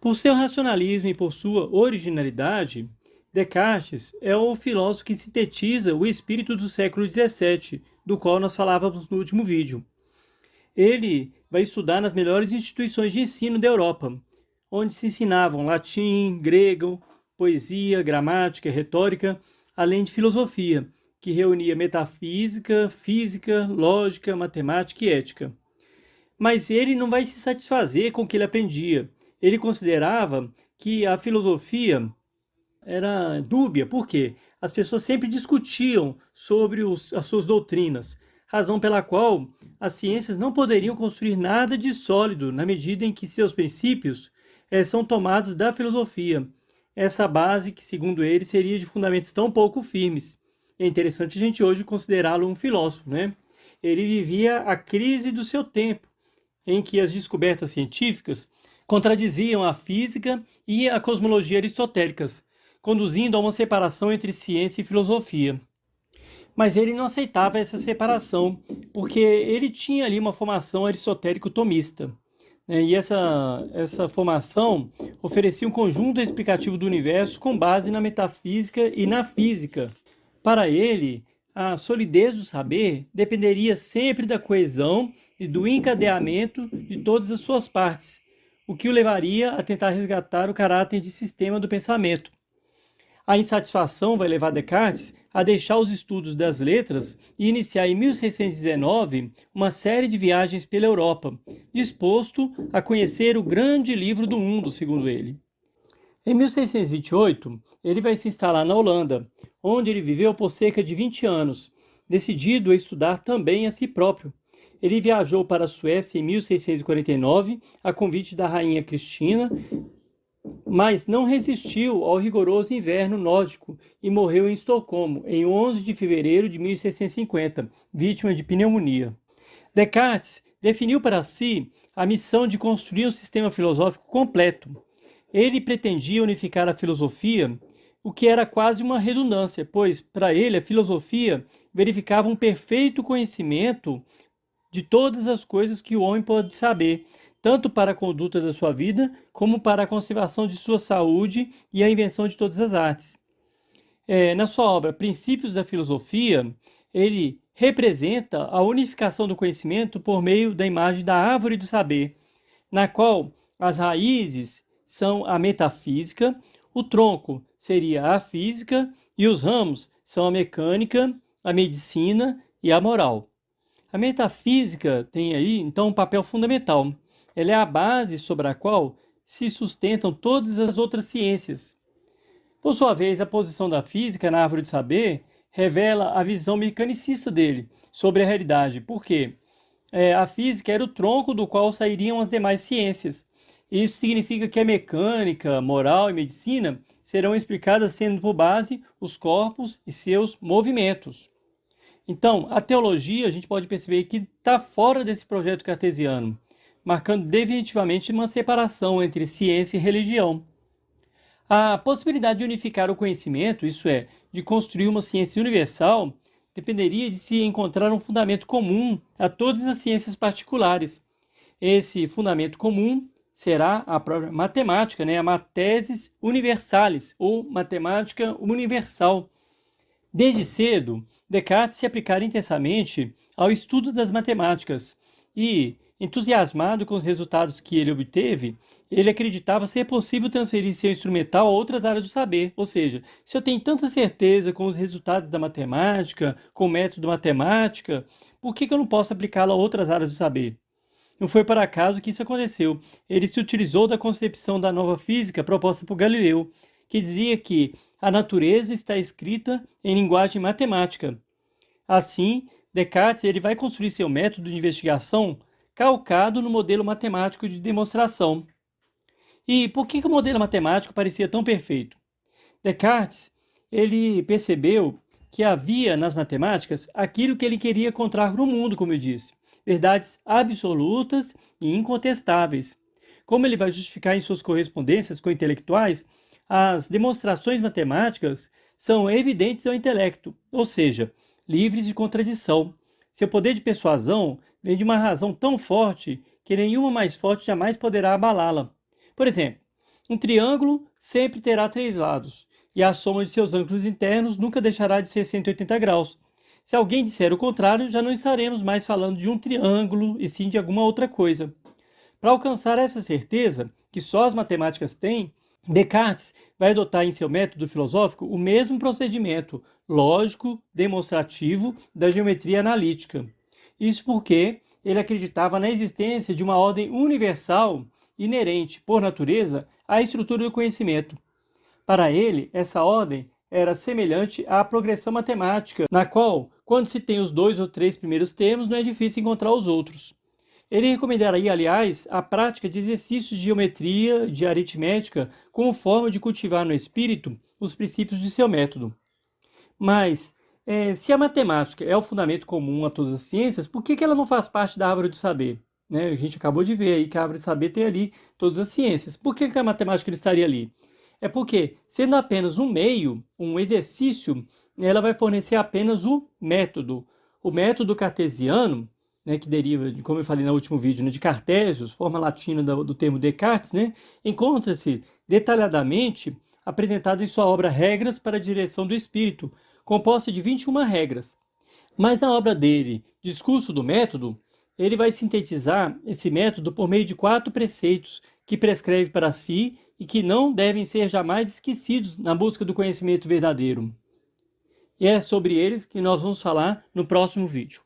Por seu racionalismo e por sua originalidade, Descartes é o filósofo que sintetiza o espírito do século XVII, do qual nós falávamos no último vídeo. Ele vai estudar nas melhores instituições de ensino da Europa, onde se ensinavam latim, grego, poesia, gramática, retórica, além de filosofia, que reunia metafísica, física, lógica, matemática e ética. Mas ele não vai se satisfazer com o que ele aprendia. Ele considerava que a filosofia era dúbia. Por quê? As pessoas sempre discutiam sobre as suas doutrinas, razão pela qual as ciências não poderiam construir nada de sólido na medida em que seus princípios são tomados da filosofia. Essa base que, segundo ele, seria de fundamentos tão pouco firmes. É interessante a gente hoje considerá-lo um filósofo, né? Ele vivia a crise do seu tempo, em que as descobertas científicas contradiziam a física e a cosmologia aristotélicas, conduzindo a uma separação entre ciência e filosofia. Mas ele não aceitava essa separação, porque ele tinha ali uma formação aristotélico-tomista. E essa formação oferecia um conjunto explicativo do universo com base na metafísica e na física. Para ele, a solidez do saber dependeria sempre da coesão e do encadeamento de todas as suas partes, o que o levaria a tentar resgatar o caráter de sistema do pensamento. A insatisfação vai levar Descartes a deixar os estudos das letras e iniciar em 1619 uma série de viagens pela Europa, disposto a conhecer o grande livro do mundo, segundo ele. Em 1628, ele vai se instalar na Holanda, onde ele viveu por cerca de 20 anos, decidido a estudar também a si próprio. Ele viajou para a Suécia em 1649, a convite da rainha Cristina, mas não resistiu ao rigoroso inverno nórdico e morreu em Estocolmo em 11 de fevereiro de 1650, vítima de pneumonia. Descartes definiu para si a missão de construir um sistema filosófico completo. Ele pretendia unificar a filosofia, o que era quase uma redundância, pois, para ele, a filosofia verificava um perfeito conhecimento de todas as coisas que o homem pode saber, tanto para a conduta da sua vida, como para a conservação de sua saúde e a invenção de todas as artes. Na sua obra Princípios da Filosofia, ele representa a unificação do conhecimento por meio da imagem da árvore do saber, na qual as raízes são a metafísica, o tronco seria a física e os ramos são a mecânica, a medicina e a moral. A metafísica tem aí, então, um papel fundamental. Ela é a base sobre a qual se sustentam todas as outras ciências. Por sua vez, a posição da física na árvore do saber revela a visão mecanicista dele sobre a realidade. Por quê? A física era o tronco do qual sairiam as demais ciências. Isso significa que a mecânica, moral e medicina serão explicadas tendo por base os corpos e seus movimentos. Então, a teologia, a gente pode perceber que está fora desse projeto cartesiano, marcando definitivamente uma separação entre ciência e religião. A possibilidade de unificar o conhecimento, isso é, de construir uma ciência universal, dependeria de se encontrar um fundamento comum a todas as ciências particulares. Esse fundamento comum será a própria matemática, a Mathesis Universalis, ou matemática universal. Desde cedo, Descartes se aplicara intensamente ao estudo das matemáticas e, entusiasmado com os resultados que ele obteve, ele acreditava ser possível transferir seu instrumental a outras áreas do saber. Ou seja, se eu tenho tanta certeza com os resultados da matemática, com o método matemática, por que eu não posso aplicá-lo a outras áreas do saber? Não foi por acaso que isso aconteceu. Ele se utilizou da concepção da nova física proposta por Galileu, que dizia que a natureza está escrita em linguagem matemática. Assim, Descartes ele vai construir seu método de investigação calcado no modelo matemático de demonstração. E por que o modelo matemático parecia tão perfeito? Descartes ele percebeu que havia nas matemáticas aquilo que ele queria encontrar no mundo, como eu disse, verdades absolutas e incontestáveis. Como ele vai justificar em suas correspondências com intelectuais, as demonstrações matemáticas são evidentes ao intelecto, ou seja, livres de contradição. Seu poder de persuasão vem de uma razão tão forte que nenhuma mais forte jamais poderá abalá-la. Por exemplo, Um triângulo sempre terá 3 lados, e a soma de seus ângulos internos nunca deixará de ser 180 graus. Se alguém disser o contrário, já não estaremos mais falando de um triângulo, e sim de alguma outra coisa. Para alcançar essa certeza, que só as matemáticas têm, Descartes vai adotar em seu método filosófico o mesmo procedimento lógico, demonstrativo da geometria analítica. Isso porque ele acreditava na existência de uma ordem universal inerente, por natureza, à estrutura do conhecimento. Para ele, essa ordem era semelhante à progressão matemática, na qual, quando se tem os 2 ou 3 primeiros termos, não é difícil encontrar os outros. Ele recomendaria, aliás, a prática de exercícios de geometria, de aritmética, como forma de cultivar no espírito os princípios de seu método. Mas, se a matemática é o fundamento comum a todas as ciências, por que ela não faz parte da árvore do saber? Né? A gente acabou de ver aí que a árvore do saber tem ali todas as ciências. Por que a matemática estaria ali? É porque, sendo apenas um meio, um exercício, ela vai fornecer apenas o método. O método cartesiano, né, que deriva, como eu falei no último vídeo, né, de Cartesius, forma latina do termo Descartes, né, encontra-se detalhadamente apresentado em sua obra Regras para a Direção do Espírito, composta de 21 regras. Mas na obra dele, Discurso do Método, ele vai sintetizar esse método por meio de 4 preceitos que prescreve para si e que não devem ser jamais esquecidos na busca do conhecimento verdadeiro. E é sobre eles que nós vamos falar no próximo vídeo.